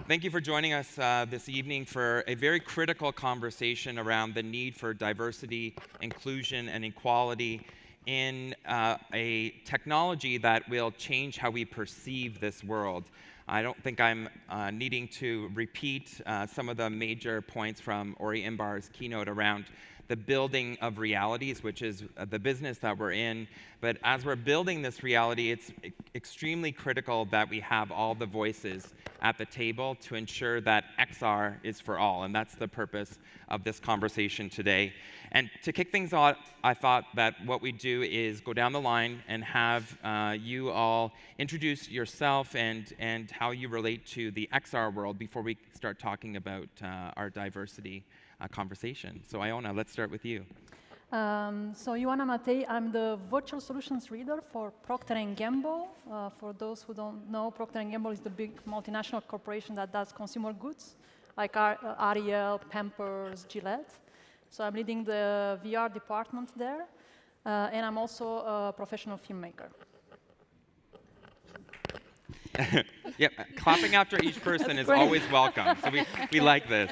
Thank you for joining us this evening for a very critical conversation around the need for diversity, inclusion, and equality in a technology that will change how we perceive this world. I don't think I'm needing to repeat some of the major points from Ori Imbar's keynote around the building of realities, which is the business that we're in. But as we're building this reality, it's extremely critical that we have all the voices at the table to ensure that XR is for all. And that's the purpose of this conversation today. And to kick things off, I thought that what we do is go down the line and have you all introduce yourself and how you relate to the XR world before we start talking about our diversity conversation. So Ioana, let's start with you. So Ioana Matei, I'm the virtual solutions leader for Procter&Gamble. For those who don't know, Procter&Gamble is the big multinational corporation that does consumer goods, like Ariel, Pampers, Gillette. So I'm leading the VR department there, and I'm also a professional filmmaker. Yep, clapping after each person is always welcome. So we like this.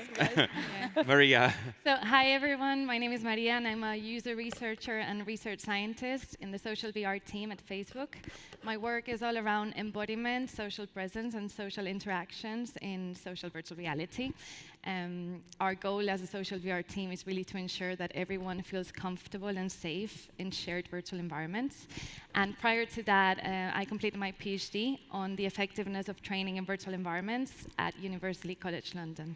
Maria. So hi everyone, my name is Maria and I'm a user researcher and research scientist in the social VR team at Facebook. My work is all around embodiment, social presence and social interactions in social virtual reality. Our goal as a social VR team is really to ensure that everyone feels comfortable and safe in shared virtual environments. And prior to that, I completed my PhD on the effectiveness of training in virtual environments at University College London.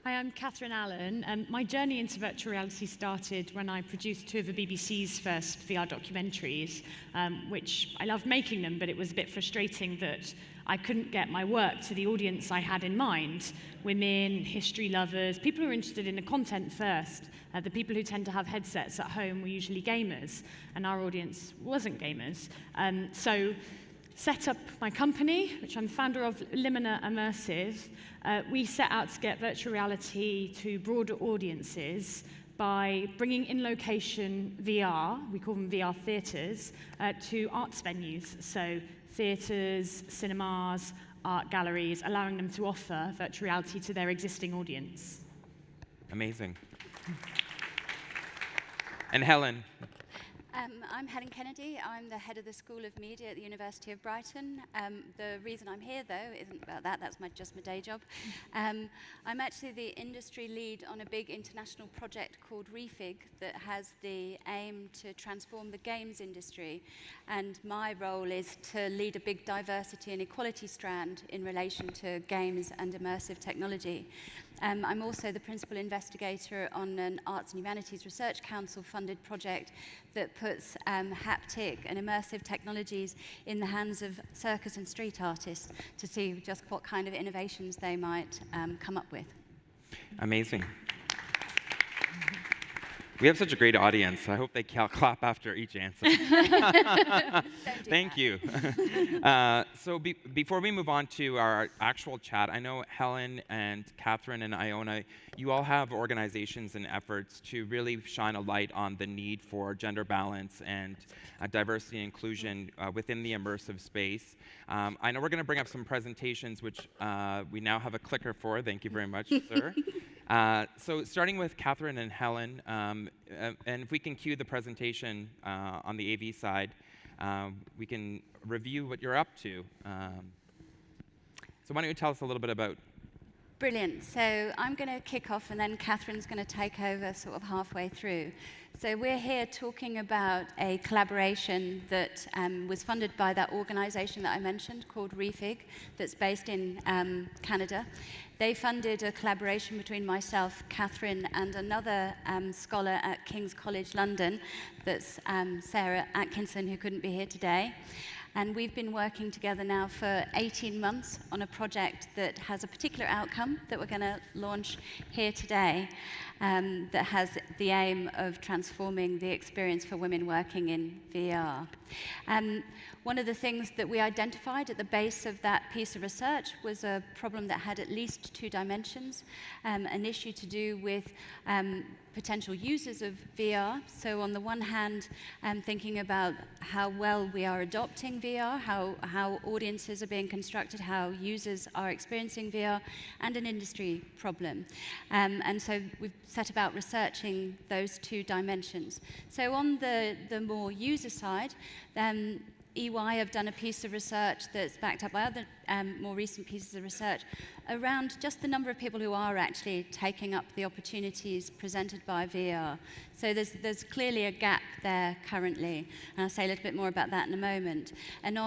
Hi, I'm Catherine Allen, and my journey into virtual reality started when I produced two of the BBC's first VR documentaries, which I loved making them, but it was a bit frustrating that I couldn't get my work to the audience I had in mind. Women, history lovers, people who are interested in the content first. The people who tend to have headsets at home were usually gamers, and our audience wasn't gamers. So set up my company, which I'm the founder of, Limina Immersive. We set out to get virtual reality to broader audiences by bringing in-location VR, we call them VR theatres, to arts venues. So theatres, cinemas, art galleries, allowing them to offer virtual reality to their existing audience. Amazing. And Helen. I'm Helen Kennedy. I'm the head of the School of Media at the University of Brighton. The reason I'm here, though, isn't about that. That's just my day job. I'm actually the industry lead on a big international project called Refig that has the aim to transform the games industry. And my role is to lead a big diversity and equality strand in relation to games and immersive technology. I'm also the principal investigator on an Arts and Humanities Research Council funded project that puts haptic and immersive technologies in the hands of circus and street artists to see just what kind of innovations they might come up with. Amazing. We have such a great audience. I hope they clap after each answer. Thank you. So before we move on to our actual chat, I know Helen and Catherine and Ioana, you all have organizations and efforts to really shine a light on the need for gender balance and diversity and inclusion within the immersive space. I know we're going to bring up some presentations, which we now have a clicker for. Thank you very much, sir. So starting with Catherine and Helen, and if we can cue the presentation on the AV side, we can review what you're up to. So why don't you tell us a little bit about... Brilliant. So I'm going to kick off, and then Catherine's going to take over sort of halfway through. So we're here talking about a collaboration that was funded by that organization that I mentioned called Refig, that's based in Canada. They funded a collaboration between myself, Catherine, and another scholar at King's College London, that's Sarah Atkinson, who couldn't be here today. And we've been working together now for 18 months on a project that has a particular outcome that we're going to launch here today, that has the aim of transforming the experience for women working in VR. one of the things that we identified at the base of that piece of research was a problem that had at least 2 dimensions, an issue to do with potential users of VR. So on the one hand, thinking about how well we are adopting VR, how audiences are being constructed, how users are experiencing VR, and an industry problem. And so we've set about researching those 2 dimensions. So on the more user side, EY have done a piece of research that's backed up by other more recent pieces of research around just the number of people who are actually taking up the opportunities presented by VR. So there's clearly a gap there currently, and I'll say a little bit more about that in a moment. And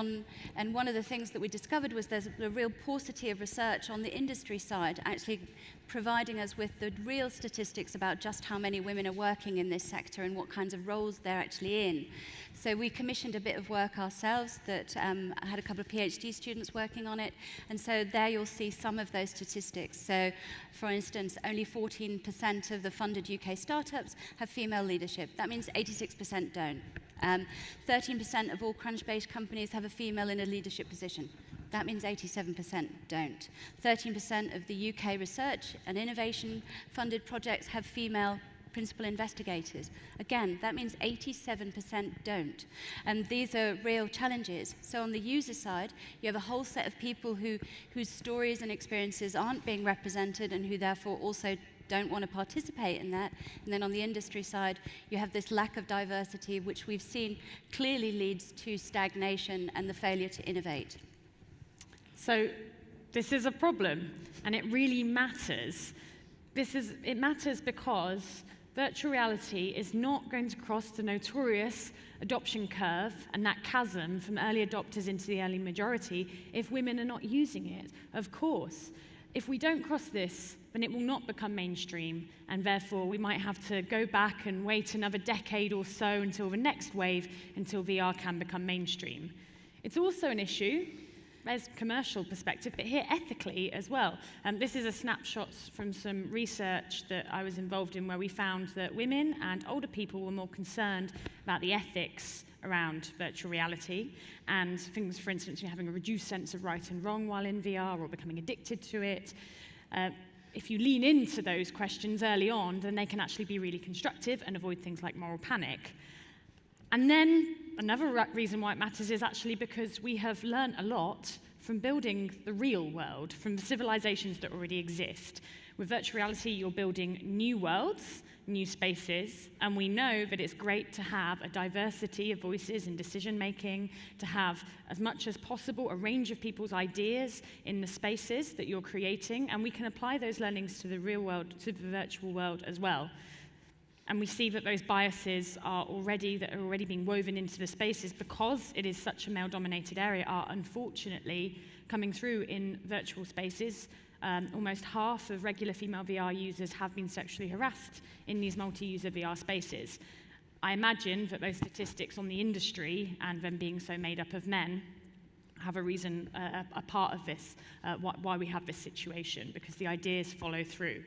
one of the things that we discovered was there's a real paucity of research on the industry side, actually providing us with the real statistics about just how many women are working in this sector and what kinds of roles they're actually in. So we commissioned a bit of work ourselves that had a couple of PhD students working on it, and so there you'll see some of those statistics. So, for instance, only 14% of the funded UK startups have female leadership. That means 86% don't. 13% of all crunch-based companies have a female in a leadership position. That means 87% don't. 13% of the UK research and innovation-funded projects have female principal investigators. Again, that means 87% don't. And these are real challenges. So on the user side, you have a whole set of people whose stories and experiences aren't being represented and who therefore also don't want to participate in that. And then on the industry side, you have this lack of diversity, which we've seen clearly leads to stagnation and the failure to innovate. So this is a problem, and it really matters. It matters because virtual reality is not going to cross the notorious adoption curve and that chasm from early adopters into the early majority if women are not using it. Of course, if we don't cross this, then it will not become mainstream, and therefore we might have to go back and wait another decade or so until the next wave, until VR can become mainstream. It's also an issue. There's commercial perspective, but here ethically as well. This is a snapshot from some research that I was involved in where we found that women and older people were more concerned about the ethics around virtual reality and things, for instance, having a reduced sense of right and wrong while in VR or becoming addicted to it. If you lean into those questions early on, then they can actually be really constructive and avoid things like moral panic. And then another reason why it matters is actually because we have learned a lot from building the real world, from the civilizations that already exist. With virtual reality, you're building new worlds, new spaces, and we know that it's great to have a diversity of voices in decision-making, to have, as much as possible, a range of people's ideas in the spaces that you're creating, and we can apply those learnings to the real world, to the virtual world as well. And we see that those biases are already being woven into the spaces because it is such a male-dominated area are unfortunately coming through in virtual spaces. Almost half of regular female VR users have been sexually harassed in these multi-user VR spaces. I imagine that those statistics on the industry and them being so made up of men have a reason, a part of this, why we have this situation, because the ideas follow through.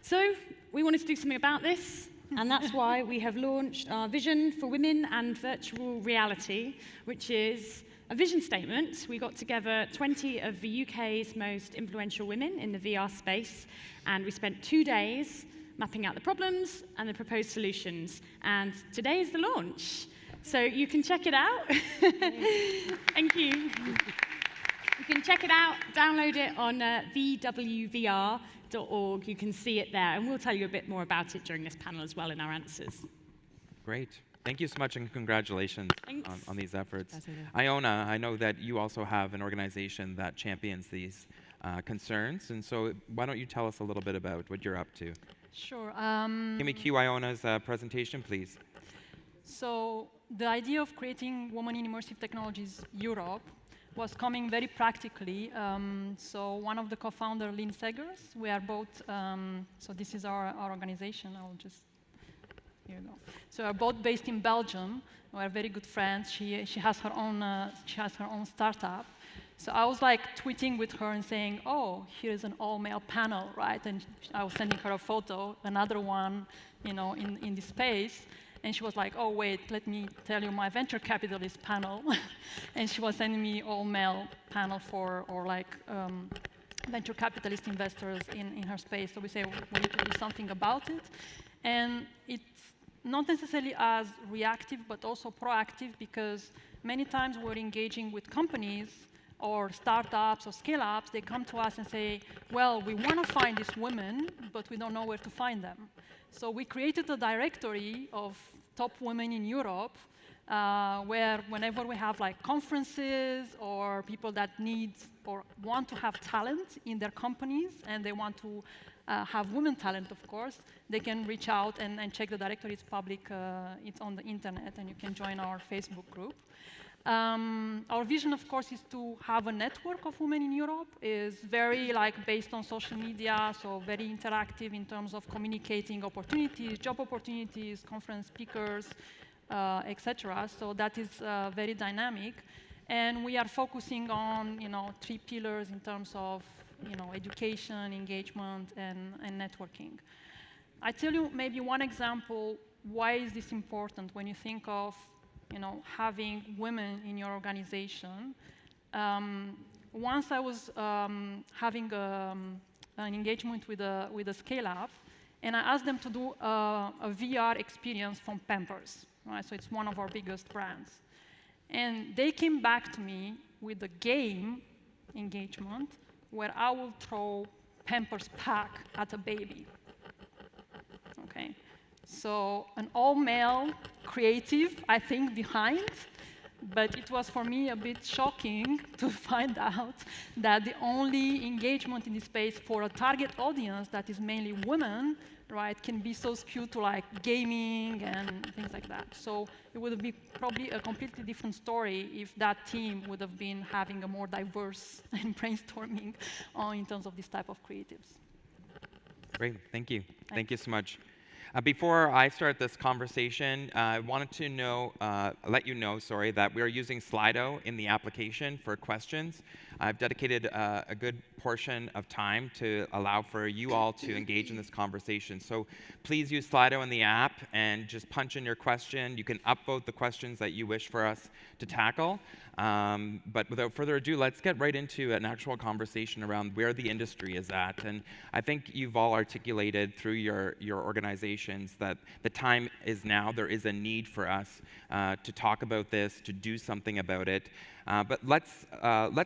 So we wanted to do something about this. And that's why we have launched our vision for women and virtual reality, which is a vision statement. We got together 20 of the UK's most influential women in the VR space, and we spent 2 days mapping out the problems and the proposed solutions. And today is the launch. So you can check it out. Thank you. You can check it out, download it on VWVR.org. You can see it there, and we'll tell you a bit more about it during this panel as well in our answers. Great. Thank you so much, and congratulations on these efforts. Ioana, I know that you also have an organization that champions these concerns, and so why don't you tell us a little bit about what you're up to? Sure. Can we cue Ioana's presentation, please? So the idea of creating Women in Immersive Technologies Europe was coming very practically. So one of the co-founders, Lynn Segers, we are both, so this is our organization. I'll just, here you go. So we're both based in Belgium. We're very good friends. She has her own startup. So I was like tweeting with her and saying, oh, here's an all-male panel, right? And I was sending her a photo, another one, in this space. And she was like, oh, wait, let me tell you my venture capitalist panel. And she was sending me all male panel venture capitalist investors in her space. So we say, we need to do something about it. And it's not necessarily as reactive, but also proactive, because many times we're engaging with companies or startups or scale-ups. They come to us and say, well, we want to find these women, but we don't know where to find them. So we created a directory of top women in Europe, where whenever we have like conferences or people that need or want to have talent in their companies, and they want to have women talent, of course, they can reach out and check the directory. It's public, it's on the internet, and you can join our Facebook group. Our vision, of course, is to have a network of women in Europe. Is very based on social media, so very interactive in terms of communicating opportunities, job opportunities, conference speakers, etc. So that is very dynamic, and we are focusing on 3 pillars in terms of education, engagement, and networking. I tell you maybe one example. Why is this important when you think of having women in your organization? Once I was having an engagement with a scale-up, and I asked them to do a VR experience from Pampers, right? So it's one of our biggest brands. And they came back to me with a game engagement where I will throw Pampers pack at a baby. Okay. So an all-male creative, I think, behind, but it was for me a bit shocking to find out that the only engagement in this space for a target audience that is mainly women, right, can be so skewed to gaming and things like that. So it would be probably a completely different story if that team would have been having a more diverse and brainstorming in terms of this type of creatives. Great, thank you. Thank you so much. Before I start this conversation, I wanted to let you know, that we are using Slido in the application for questions. I've dedicated a good portion of time to allow for you all to engage in this conversation. So please use Slido in the app and just punch in your question. You can upvote the questions that you wish for us to tackle. But without further ado, let's get right into an actual conversation around where the industry is at. And I think you've all articulated through your organizations that the time is now. There is a need for us to talk about this, to do something about it. But let's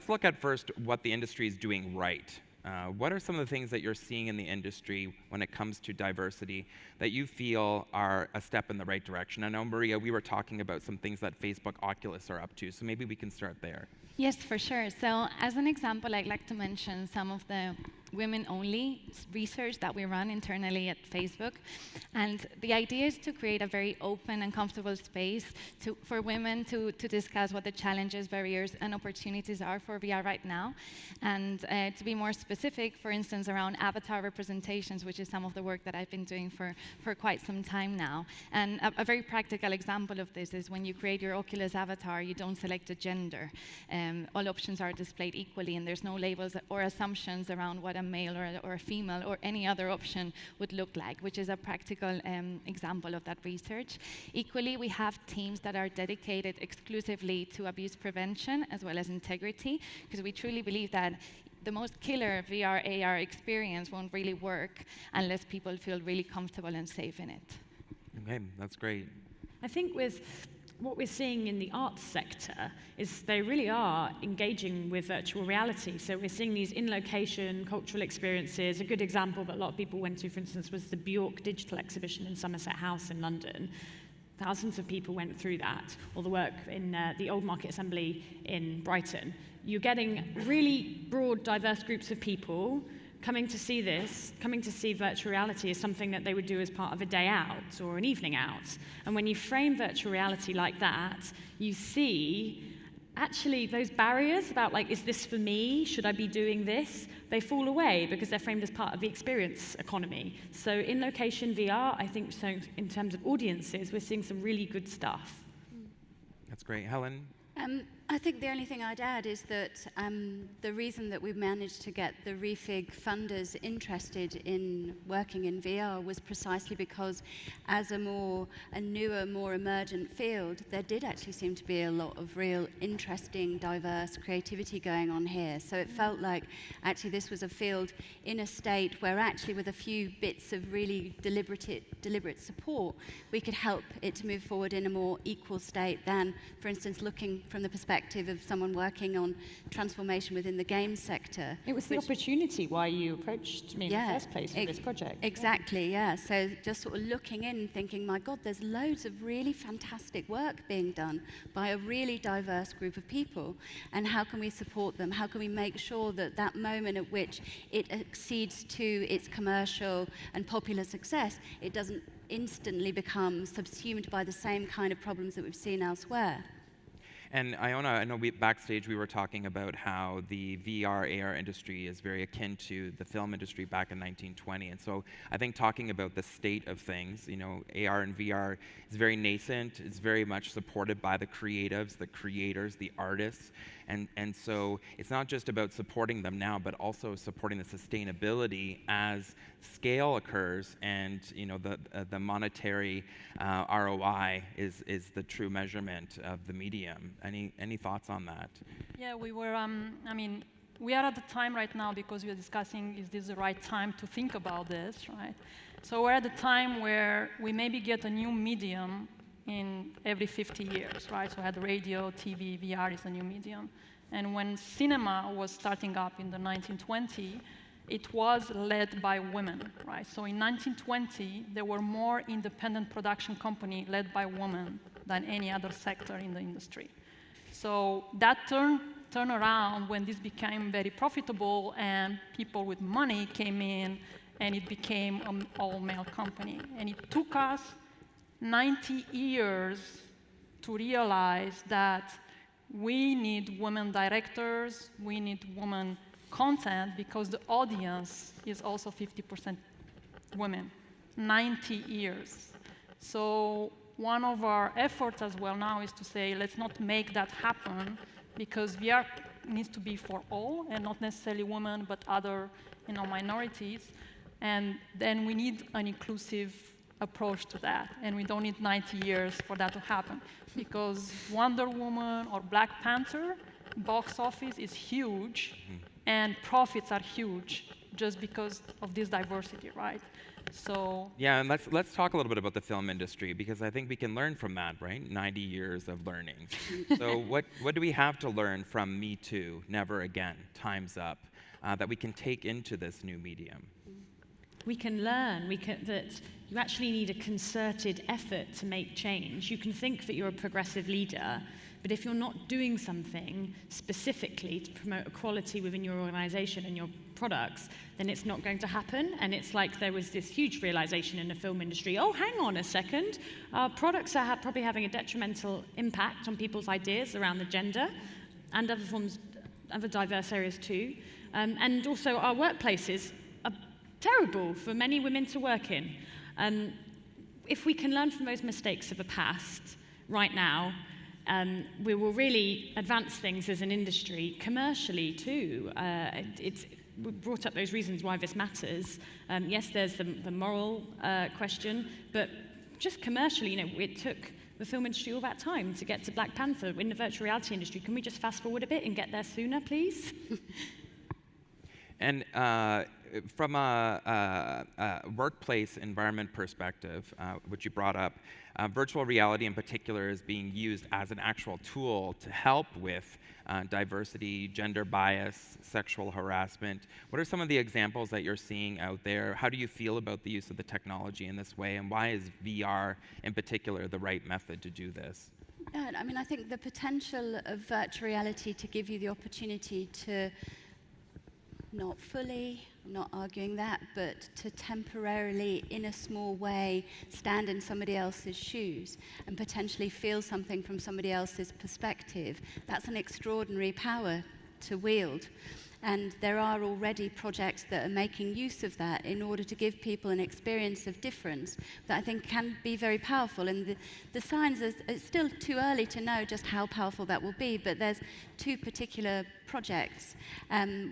look at first what the industry is doing right. What are some of the things that you're seeing in the industry when it comes to diversity that you feel are a step in the right direction? I know, Maria, we were talking about some things that Facebook, Oculus are up to, so maybe we can start there. Yes, for sure. So as an example, I'd like to mention some of the women-only research that we run internally at Facebook. And the idea is to create a very open and comfortable space for women to discuss what the challenges, barriers, and opportunities are for VR right now. And to be more specific, for instance, around avatar representations, which is some of the work that I've been doing for quite some time now. And a very practical example of this is when you create your Oculus avatar, you don't select a gender. All options are displayed equally, and there's no labels or assumptions around what a male or a female or any other option would look like, which is a practical example of that research. Equally, we have teams that are dedicated exclusively to abuse prevention as well as integrity, because we truly believe that the most killer VR, AR experience won't really work unless people feel really comfortable and safe in it. Okay, that's great. I think with what we're seeing in the arts sector is they really are engaging with virtual reality. So we're seeing these in-location cultural experiences. A good example that a lot of people went to, for instance, was the Bjork digital exhibition in Somerset House in London. Thousands of people went through that, or the work in the Old Market Assembly in Brighton. You're getting really broad, diverse groups of people coming to see this, coming to see virtual reality is something that they would do as part of a day out or an evening out. And when you frame virtual reality like that, you see actually those barriers about is this for me? Should I be doing this? They fall away because they're framed as part of the experience economy. So in location VR, I think so in terms of audiences, we're seeing some really good stuff. That's great. Helen? I think the only thing I'd add is that the reason that we managed to get the Refig funders interested in working in VR was precisely because as a newer, more emergent field, there did actually seem to be a lot of real interesting, diverse creativity going on here. So it felt like actually this was a field in a state where actually with a few bits of really deliberate support, we could help it to move forward in a more equal state than, for instance, looking from the perspective of someone working on transformation within the game sector. It was the opportunity why you approached me in the first place for this project. Exactly, yeah. So just sort of looking in and thinking, my God, there's loads of really fantastic work being done by a really diverse group of people. And how can we support them? How can we make sure that that moment at which it accedes to its commercial and popular success, it doesn't instantly become subsumed by the same kind of problems that we've seen elsewhere? And Ioana, I know backstage we were talking about how the VR, AR industry is very akin to the film industry back in 1920. And so I think talking about the state of things, AR and VR is very nascent. It's very much supported by the creatives, the creators, the artists. And so it's not just about supporting them now, but also supporting the sustainability as scale occurs, and the monetary ROI is the true measurement of the medium. Any thoughts on that? Yeah, we were. We are at the time right now because we are discussing is this the right time to think about this, right? So we're at the time where we maybe get a new medium in every 50 years, right? So we had radio, TV, VR is a new medium. And when cinema was starting up in the 1920s, it was led by women, right? So in 1920, there were more independent production companies led by women than any other sector in the industry. So that turn around when this became very profitable and people with money came in and it became an all-male company. And it took us 90 years to realize that we need women directors, we need women content, because the audience is also 50% women, 90 years. So one of our efforts as well now is to say, let's not make that happen, because VR needs to be for all, and not necessarily women, but other minorities. And then we need an inclusive approach to that, and we don't need 90 years for that to happen, because Wonder Woman or Black Panther, box office is huge, and profits are huge just because of this diversity, right? So yeah, and let's talk a little bit about the film industry, because I think we can learn from that, right? 90 years of learning. So what do we have to learn from Me Too, Never Again, Time's Up, that we can take into this new medium? We can learn that you actually need a concerted effort to make change. You can think that you're a progressive leader, but if you're not doing something specifically to promote equality within your organization and your products, then it's not going to happen. And it's like there was this huge realization in the film industry, oh, hang on a second, our products are probably having a detrimental impact on people's ideas around the gender and other diverse areas too. And also our workplaces are terrible for many women to work in. If we can learn from those mistakes of the past right now, we will really advance things as an industry, commercially too. We brought up those reasons why this matters. Yes, there's the moral question, but just commercially, it took the film industry all that time to get to Black Panther in the virtual reality industry. Can we just fast forward a bit and get there sooner, please? And from a workplace environment perspective, which you brought up, virtual reality in particular is being used as an actual tool to help with diversity, gender bias, sexual harassment. What are some of the examples that you're seeing out there? How do you feel about the use of the technology in this way, and why is VR in particular the right method to do this? Yeah, I think the potential of virtual reality to give you the opportunity to not fully, I'm not arguing that, but to temporarily, in a small way, stand in somebody else's shoes and potentially feel something from somebody else's perspective, that's an extraordinary power to wield. And there are already projects that are making use of that in order to give people an experience of difference that I think can be very powerful. And the signs, it's still too early to know just how powerful that will be, but there's two particular projects.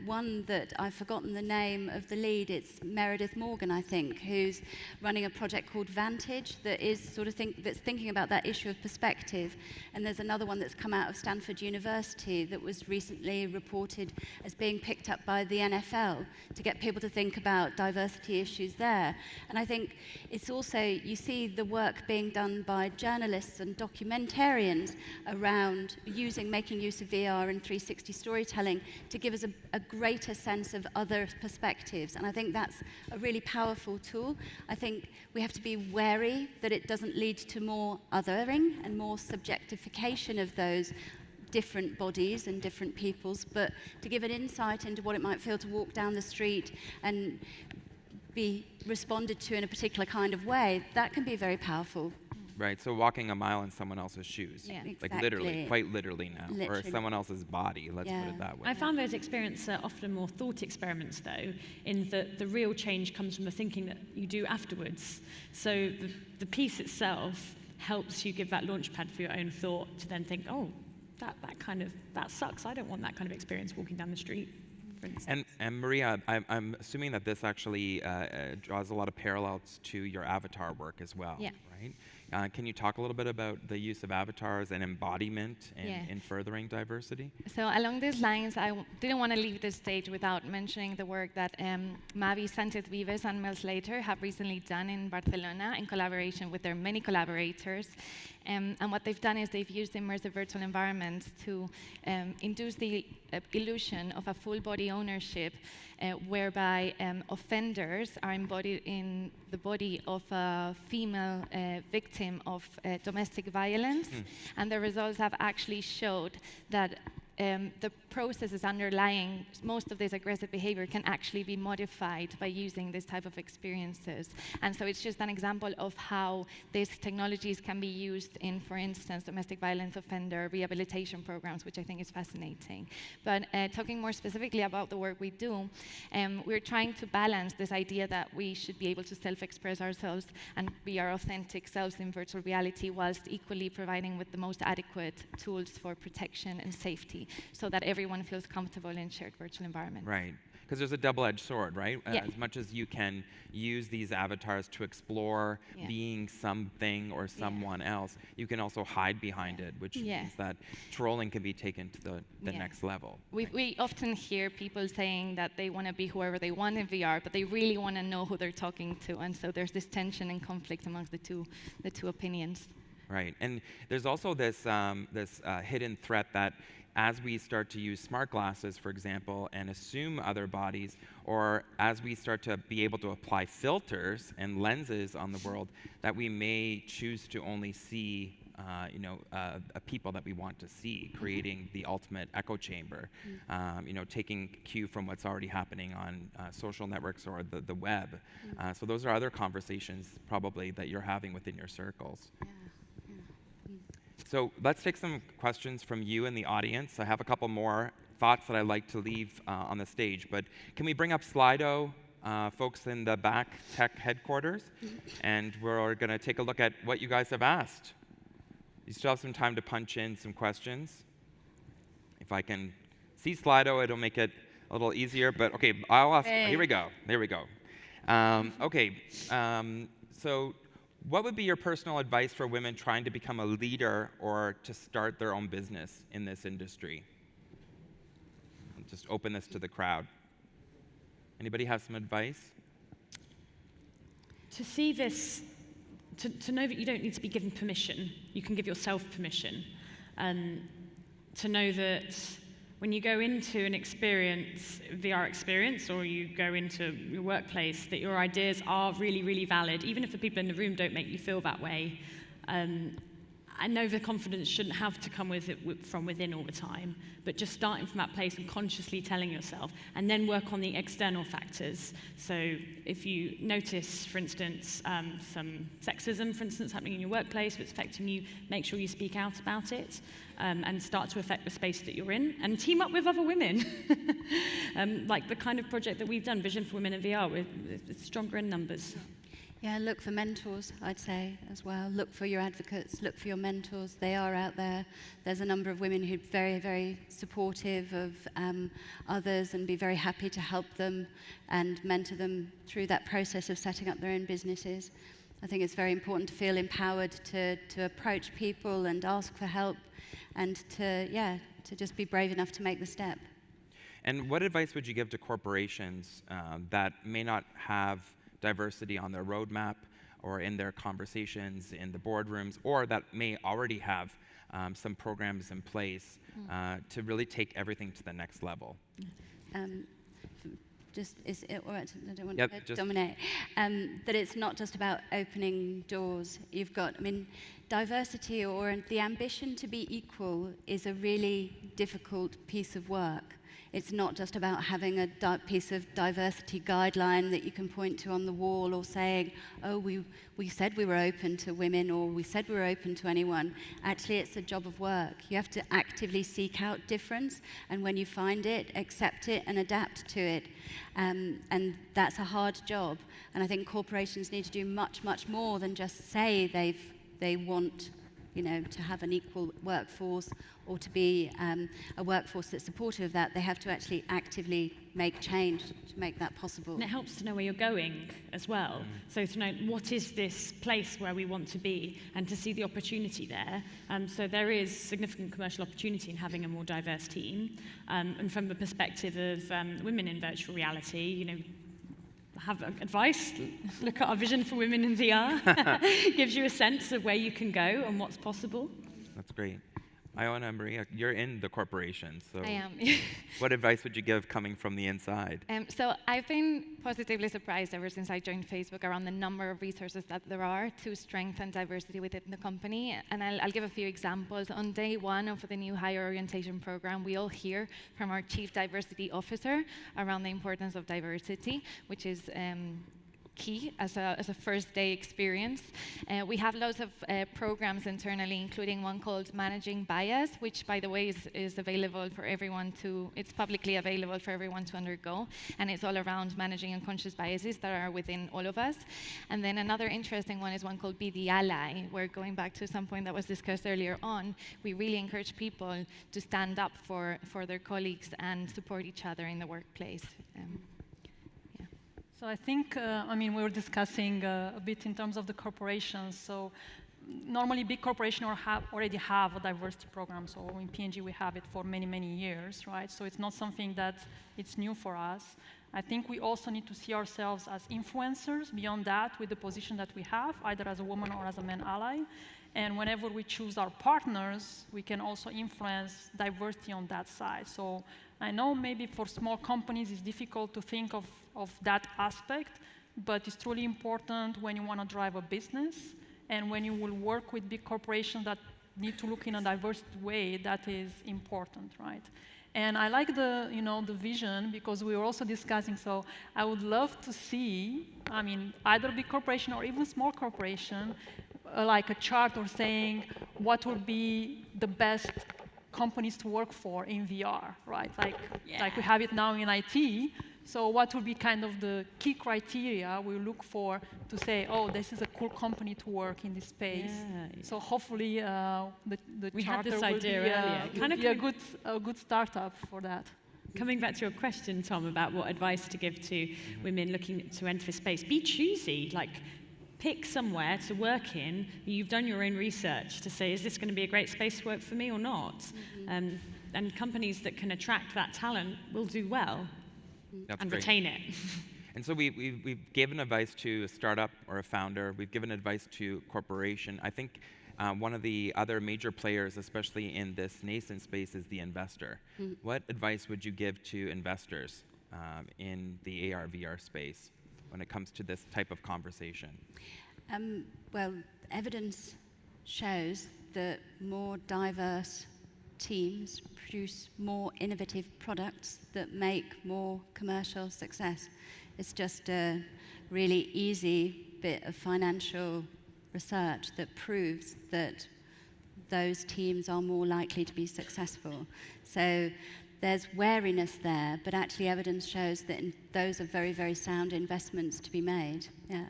One that I've forgotten the name of the lead, it's Meredith Morgan, I think, who's running a project called Vantage that is sort of that's thinking about that issue of perspective. And there's another one that's come out of Stanford University that was recently reported as being picked up by the NFL to get people to think about diversity issues there. And I think it's also, you see the work being done by journalists and documentarians around making use of VR and 360 storytelling to give us a greater sense of other perspectives. And I think that's a really powerful tool. I think we have to be wary that it doesn't lead to more othering and more subjectification of those different bodies and different peoples, but to give an insight into what it might feel to walk down the street and be responded to in a particular kind of way, that can be very powerful. Right, so walking a mile in someone else's shoes. Yeah. Like Exactly. literally, quite literally now. Literally. Or someone else's body, let's put it that way. I found those experiences are often more thought experiments, though, in that the real change comes from the thinking that you do afterwards. So the piece itself helps you give that launch pad for your own thought to then think, oh, that sucks. I don't want that kind of experience walking down the street, for instance. And Maria, I'm assuming that this actually draws a lot of parallels to your avatar work as well, Yeah. right? Can you talk a little bit about the use of avatars and embodiment in furthering diversity? So along these lines, didn't want to leave this stage without mentioning the work that Mavi, Sánchez Vives, and Mel Slater have recently done in Barcelona in collaboration with their many collaborators. And what they've done is they've used immersive virtual environments to induce the illusion of a full body ownership whereby offenders are embodied in the body of a female victim of domestic violence. And the results have actually showed that the processes underlying most of this aggressive behavior can actually be modified by using this type of experiences. And so it's just an example of how these technologies can be used in, for instance, domestic violence offender rehabilitation programs, which I think is fascinating. But talking more specifically about the work we do, we're trying to balance this idea that we should be able to self-express ourselves and be our authentic selves in virtual reality, whilst equally providing with the most adequate tools for protection and safety, so that everyone feels comfortable in shared virtual environments. Right, because there's a double-edged sword, right? Yeah. As much as you can use these avatars to explore being something or someone else, you can also hide behind it, which means that trolling can be taken to the next level. We often hear people saying that they want to be whoever they want in VR, but they really want to know who they're talking to, and so there's this tension and conflict amongst the two opinions. Right, and there's also this hidden threat that as we start to use smart glasses, for example, and assume other bodies, or as we start to be able to apply filters and lenses on the world, that we may choose to only see a people that we want to see, creating the ultimate echo chamber, taking cue from what's already happening on social networks or the web. So those are other conversations probably that you're having within your circles. So let's take some questions from you in the audience. I have a couple more thoughts that I'd like to leave on the stage, but can we bring up Slido, folks in the back tech headquarters? And we're going to take a look at what you guys have asked. You still have some time to punch in some questions. If I can see Slido, it'll make it a little easier, but okay, I'll ask. Here we go. There we go. So what would be your personal advice for women trying to become a leader or to start their own business in this industry? I'll just open this to the crowd. Anybody have some advice? To see this, to know that you don't need to be given permission, you can give yourself permission. To know that when you go into an experience, VR experience, or you go into your workplace, that your ideas are really, really valid, even if the people in the room don't make you feel that way. I know the confidence shouldn't have to come from within all the time, but just starting from that place and consciously telling yourself, and then work on the external factors. So if you notice, for instance, some sexism, for instance, happening in your workplace, if it's affecting you, make sure you speak out about it, and start to affect the space that you're in, and team up with other women. Like the kind of project that we've done, Vision for Women in VR, it's stronger in numbers. Yeah, look for mentors, I'd say, as well. Look for your advocates, look for your mentors. They are out there. There's a number of women who are very, very supportive of others and be very happy to help them and mentor them through that process of setting up their own businesses. I think it's very important to feel empowered to approach people and ask for help and to just be brave enough to make the step. And what advice would you give to corporations that may not have diversity on their roadmap or in their conversations in the boardrooms, or that may already have some programs in place to really take everything to the next level? Just, is it all right? I don't want Yep, to dominate. That it's not just about opening doors. You've got, diversity or the ambition to be equal is a really difficult piece of work. It's not just about having a piece of diversity guideline that you can point to on the wall or saying, oh, we said we were open to women, or we said we were open to anyone. Actually, it's a job of work. You have to actively seek out difference, and when you find it, accept it and adapt to it. And that's a hard job. And I think corporations need to do much, much more than just say they want to have an equal workforce or to be a workforce that's supportive of that. They have to actually actively make change to make that possible. And it helps to know where you're going as well. So to know what is this place where we want to be and to see the opportunity there. So there is significant commercial opportunity in having a more diverse team. And from the perspective of women in virtual reality, have advice, look at our Vision for Women in VR. Gives you a sense of where you can go and what's possible. That's great. Ioana and Maria, you're in the corporation, so I am. what advice would you give coming from the inside? So I've been positively surprised ever since I joined Facebook around the number of resources that there are to strengthen diversity within the company. And I'll give a few examples. On day one of the new higher orientation program, we all hear from our Chief Diversity Officer around the importance of diversity, which is key as a first day experience. We have loads of programs internally, including one called Managing Bias, which, by the way, is available for everyone it's publicly available for everyone to undergo, and it's all around managing unconscious biases that are within all of us. And then another interesting one is one called Be the Ally, where, going back to some point that was discussed earlier on, we really encourage people to stand up for their colleagues and support each other in the workplace. So I think, we were discussing a bit in terms of the corporations. So normally big corporations already have a diversity program. So in P&G we have it for many, many years, right? So it's not something that it's new for us. I think we also need to see ourselves as influencers beyond that with the position that we have, either as a woman or as a man ally. And whenever we choose our partners, we can also influence diversity on that side. So I know maybe for small companies it's difficult to think of that aspect, but it's truly important when you want to drive a business and when you will work with big corporations that need to look in a diverse way. That is important, right? And I like the vision, because we were also discussing, so I would love to see, either big corporation or even small corporation, like a chart or saying what would be the best companies to work for in VR, right? Like we have it now in IT. So what would be kind of the key criteria we look for to say, oh, this is a cool company to work in this space? Yeah. So hopefully the charter will be a good startup for that. Coming back to your question, Tom, about what advice to give to women looking to enter the space, be choosy. Pick somewhere to work in. You've done your own research to say, is this going to be a great space to work for me or not? And companies that can attract that talent will do well. That's and great. Retain it. And so we've given advice to a startup or a founder. We've given advice to corporation. I think one of the other major players, especially in this nascent space, is the investor. What advice would you give to investors in the AR/VR space when it comes to this type of conversation? Well, evidence shows that more diverse teams produce more innovative products that make more commercial success. It's just a really easy bit of financial research that proves that those teams are more likely to be successful. So there's wariness there, but actually evidence shows that those are very, very sound investments to be made. Yeah.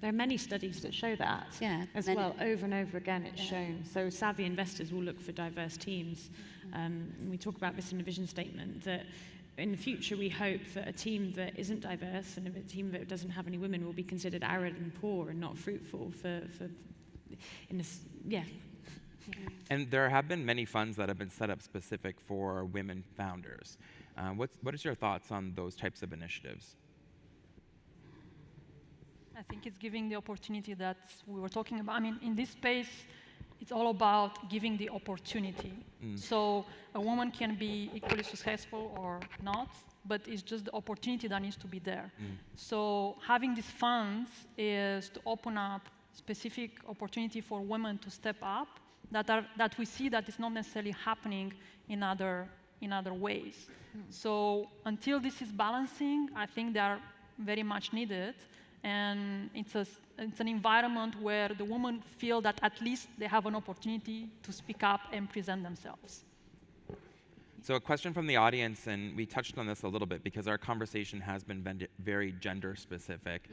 There are many studies that show that as well. Over and over again, it's shown. So savvy investors will look for diverse teams. We talk about this in the vision statement, that in the future we hope that a team that isn't diverse and a team that doesn't have any women will be considered arid and poor and not fruitful And there have been many funds that have been set up specific for women founders. What is your thoughts on those types of initiatives? I think it's giving the opportunity that we were talking about. I mean, in this space, it's all about giving the opportunity. So a woman can be equally successful or not, but it's just the opportunity that needs to be there. So having these funds is to open up specific opportunity for women to step up that we see that is not necessarily happening in other ways. So until this is balancing, I think they are very much needed. And it's an environment where the women feel that at least they have an opportunity to speak up and present themselves. So a question from the audience, and we touched on this a little bit because our conversation has been very gender specific,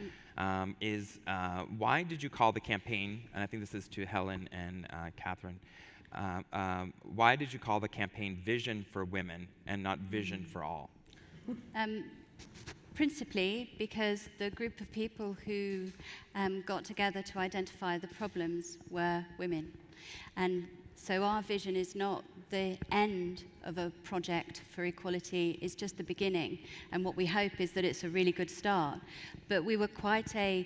is why did you call the campaign, and I think this is to Helen and Catherine, why did you call the campaign Vision for Women and not Vision for All? Principally because the group of people who got together to identify the problems were women. And so our vision is not the end of a project for equality, it's just the beginning. And what we hope is that it's a really good start. But we were quite a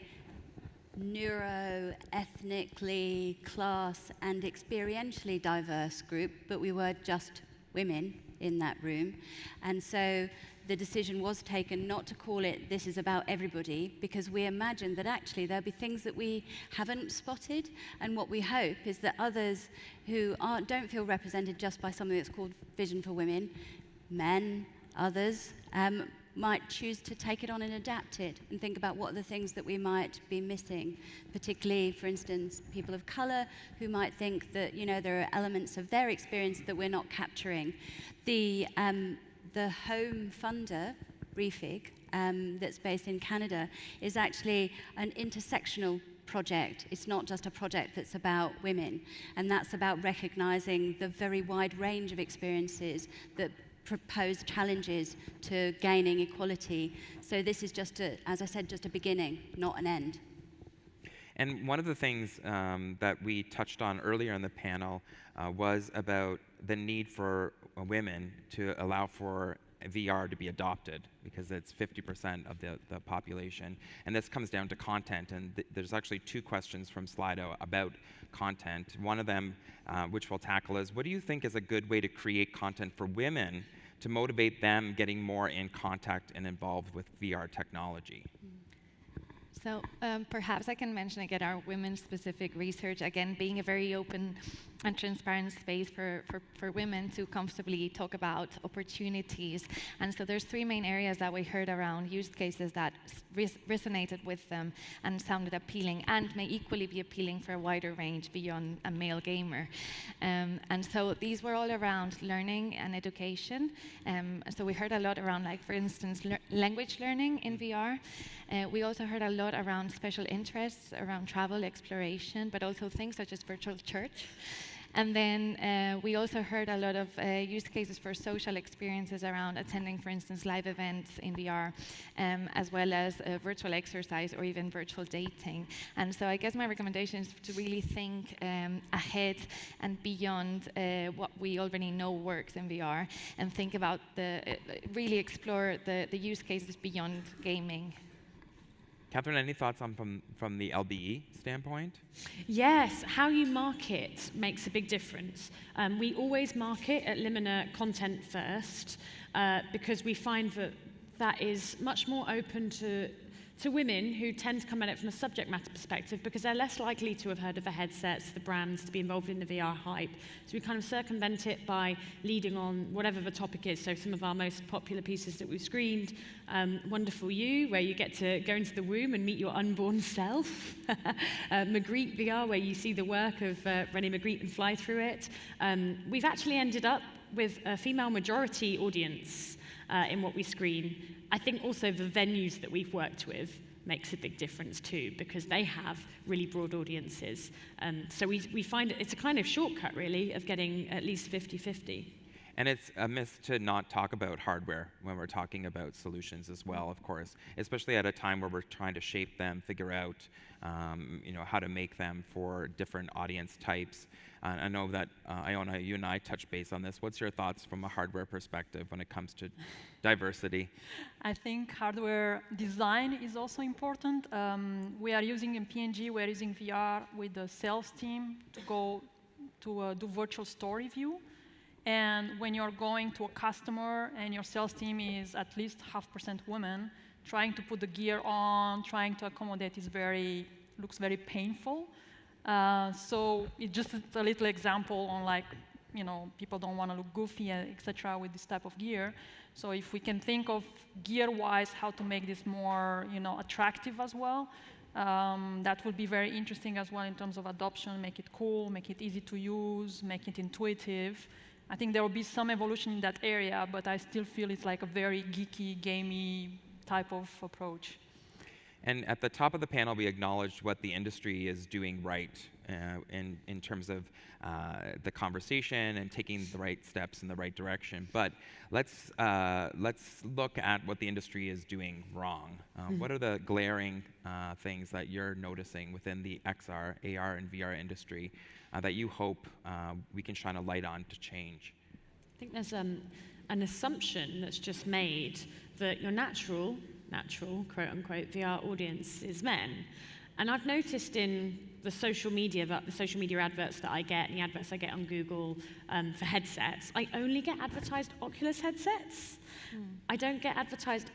neuro-ethnically, class and experientially diverse group, but we were just women in that room. And so the decision was taken not to call it "This is about everybody," because we imagined that actually there'll be things that we haven't spotted, and what we hope is that others who don't feel represented just by something that's called Vision for Women, men, others, might choose to take it on and adapt it and think about what are the things that we might be missing, particularly, for instance, people of color who might think that, you know, there are elements of their experience that we're not capturing. The home funder, Refig, that's based in Canada, is actually an intersectional project. It's not just a project that's about women, and that's about recognizing the very wide range of experiences that propose challenges to gaining equality. So this is just, as I said, just a beginning, not an end. And one of the things that we touched on earlier in the panel was about the need for women to allow for VR to be adopted, because it's 50% of the population. And this comes down to content, and there's actually two questions from Slido about content. One of them, which we'll tackle, is what do you think is a good way to create content for women to motivate them getting more in contact and involved with VR technology? So perhaps I can mention again our women-specific research, again being a very open and transparent space for women to comfortably talk about opportunities. And so there's three main areas that we heard around use cases that resonated with them and sounded appealing and may equally be appealing for a wider range beyond a male gamer. And so these were all around learning and education. So we heard a lot around, like, for instance, language learning in VR. We also heard a lot around special interests, around travel, exploration, but also things such as virtual church. And then we also heard a lot of use cases for social experiences around attending, for instance, live events in VR, as well as virtual exercise or even virtual dating. And so I guess my recommendation is to really think ahead and beyond what we already know works in VR, and think about really explore the use cases beyond gaming. Catherine, any thoughts on from the LBE standpoint? Yes, how you market makes a big difference. We always market at Limina content first because we find that is much more open to to women who tend to come at it from a subject matter perspective because they're less likely to have heard of the headsets, the brands, to be involved in the VR hype. So we kind of circumvent it by leading on whatever the topic is. So some of our most popular pieces that we've screened, Wonderful You, where you get to go into the womb and meet your unborn self. Magritte VR, where you see the work of René Magritte and fly through it. We've actually ended up with a female majority audience in what we screen. I think also the venues that we've worked with makes a big difference too, because they have really broad audiences. So we find it's a kind of shortcut, really, of getting at least 50-50. And it's a myth to not talk about hardware when we're talking about solutions as well, of course, especially at a time where we're trying to shape them, figure out how to make them for different audience types. I know that, Ioana, you and I touched base on this. What's your thoughts from a hardware perspective when it comes to diversity? I think hardware design is also important. We are using in P&G, we're using VR with the sales team to go to do virtual store review. And when you're going to a customer and your sales team is at least 0.5% women, trying to put the gear on, trying to accommodate looks very painful. So it's just a little example on people don't want to look goofy, etc. with this type of gear. So if we can think of gear-wise how to make this more attractive as well, that would be very interesting as well in terms of adoption, make it cool, make it easy to use, make it intuitive. I think there will be some evolution in that area, but I still feel it's like a very geeky, gamey type of approach. And at the top of the panel, we acknowledged what the industry is doing right in terms of the conversation and taking the right steps in the right direction. But let's look at what the industry is doing wrong. What are the glaring things that you're noticing within the XR, AR, and VR industry that you hope we can shine a light on to change? I think there's an assumption that's just made that your natural, quote-unquote, VR audience is men. And I've noticed in the social media adverts that I get, and the adverts I get on Google for headsets, I only get advertised Oculus headsets. I don't get advertised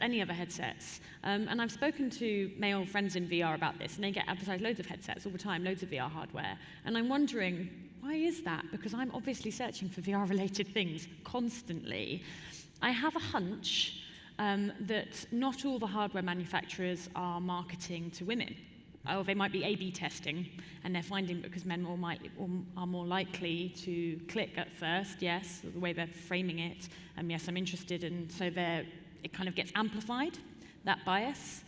any other headsets. And I've spoken to male friends in VR about this, and they get advertised loads of headsets all the time, loads of VR hardware. And I'm wondering, why is that? Because I'm obviously searching for VR-related things constantly. I have a hunch that not all the hardware manufacturers are marketing to women. Or they might be A/B testing, and they're finding because men are more likely to click at first, yes, the way they're framing it, yes, I'm interested, and so it kind of gets amplified, that bias.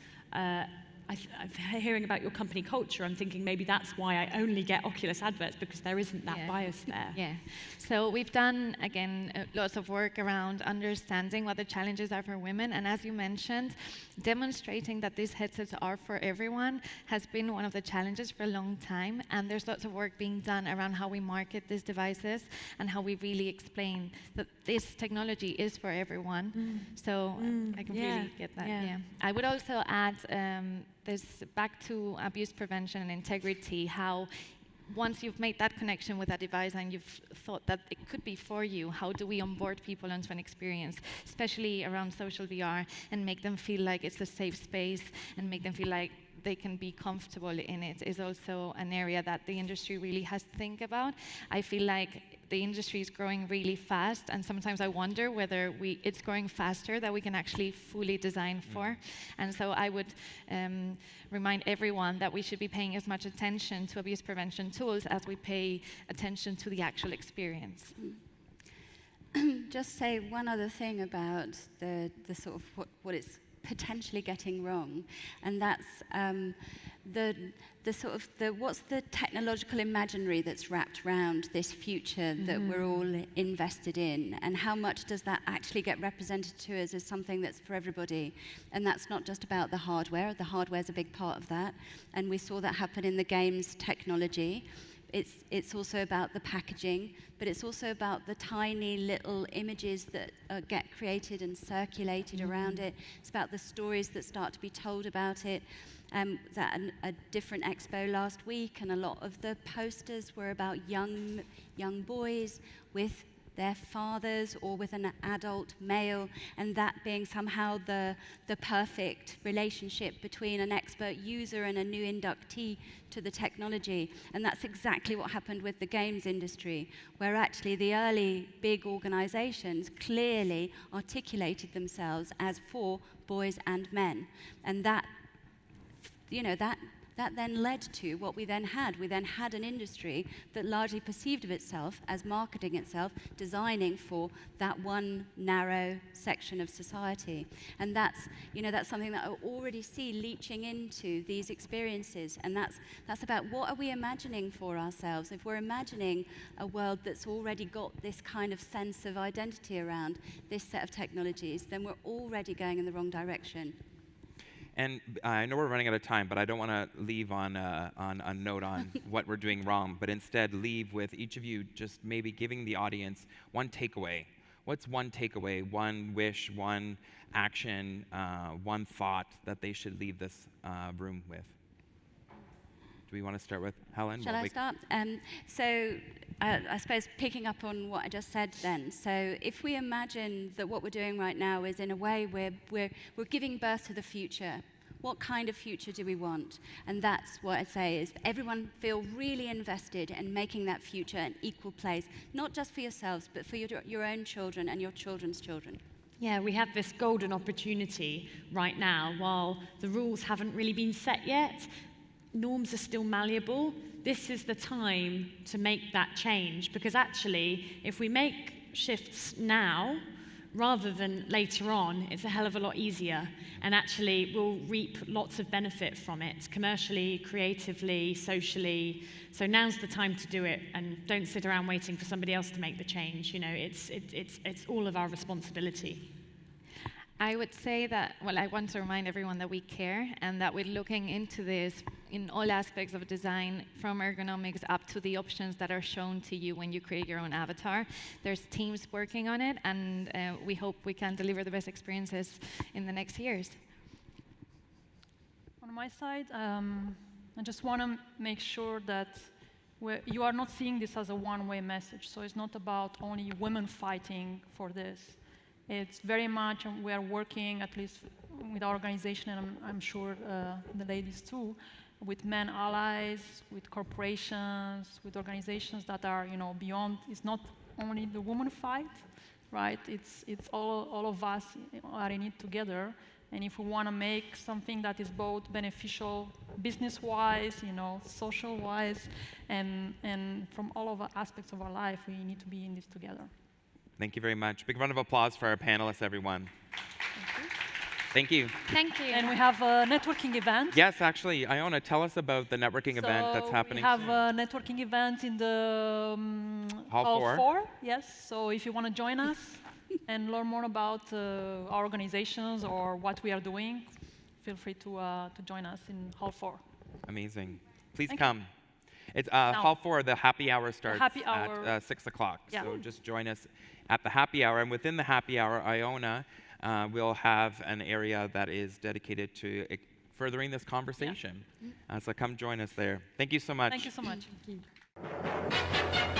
Hearing about your company culture, I'm thinking maybe that's why I only get Oculus adverts, because there isn't that bias there. Yeah. So we've done, again, lots of work around understanding what the challenges are for women. And as you mentioned, demonstrating that these headsets are for everyone has been one of the challenges for a long time. And there's lots of work being done around how we market these devices and how we really explain that this technology is for everyone. So I completely get that. Yeah. I would also add this back to abuse prevention and integrity, how once you've made that connection with that device and you've thought that it could be for you, how do we onboard people onto an experience, especially around social VR, and make them feel like it's a safe space and make them feel like they can be comfortable in it, is also an area that the industry really has to think about. I feel like the industry is growing really fast, and sometimes I wonder whether it's growing faster than we can actually fully design for. And so I would remind everyone that we should be paying as much attention to abuse prevention tools as we pay attention to the actual experience. Just say one other thing about the sort of what it's potentially getting wrong, and that's what's the technological imaginary that's wrapped around this future that we're all invested in, and how much does that actually get represented to us as something that's for everybody? And that's not just about the hardware. The hardware's a big part of that, and we saw that happen in the games technology. It's also about the packaging, but it's also about the tiny little images that get created and circulated around it. It's about the stories that start to be told about it. At a different expo last week, and a lot of the posters were about young boys with their fathers or with an adult male, and that being somehow the perfect relationship between an expert user and a new inductee to the technology. And that's exactly what happened with the games industry, where actually the early big organizations clearly articulated themselves as for boys and men. And that, that then led to what we then had. We then had an industry that largely perceived of itself as marketing itself, designing for that one narrow section of society. And that's something that I already see leaching into these experiences. And that's about what are we imagining for ourselves. If we're imagining a world that's already got this kind of sense of identity around this set of technologies, then we're already going in the wrong direction. And I know we're running out of time, but I don't want to leave on a note on what we're doing wrong, but instead leave with each of you just maybe giving the audience one takeaway. What's one takeaway, one wish, one action, one thought that they should leave this room with? Do we want to start with Helen? Shall I start? So I suppose picking up on what I just said then. So if we imagine that what we're doing right now is in a way we're giving birth to the future, what kind of future do we want? And that's what I'd say is everyone feel really invested in making that future an equal place, not just for yourselves, but for your own children and your children's children. Yeah, we have this golden opportunity right now. While the rules haven't really been set yet, norms are still malleable. This is the time to make that change, because actually, if we make shifts now, rather than later on, it's a hell of a lot easier, and actually we'll reap lots of benefit from it, commercially, creatively, socially. So now's the time to do it, and don't sit around waiting for somebody else to make the change. It's all of our responsibility. I would say that, well, I want to remind everyone that we care and that we're looking into this in all aspects of design, from ergonomics up to the options that are shown to you when you create your own avatar. There's teams working on it, and we hope we can deliver the best experiences in the next years. On my side, I just want to make sure that you are not seeing this as a one-way message. So it's not about only women fighting for this. It's very much, we are working, at least with our organization, and I'm sure the ladies too, with men allies, with corporations, with organizations that are, beyond. It's not only the woman fight, right? It's all of us are in it together. And if we want to make something that is both beneficial business-wise, social-wise, and from all of the aspects of our life, we need to be in this together. Thank you very much. Big round of applause for our panelists, everyone. Thank you. Thank you. And we have a networking event. Yes, actually, Ioana, tell us about the networking event that's happening. We have a networking event in the Hall 4. Yes, so if you want to join us and learn more about our organizations or what we are doing, feel free to join us in Hall 4. Amazing. Please come. It's Hall 4, the happy hour starts at 6 o'clock. Yeah. So just join us at the happy hour. And within the happy hour, Ioana will have an area that is dedicated to furthering this conversation. Yeah. So come join us there. Thank you so much. Thank you so much. Thank you.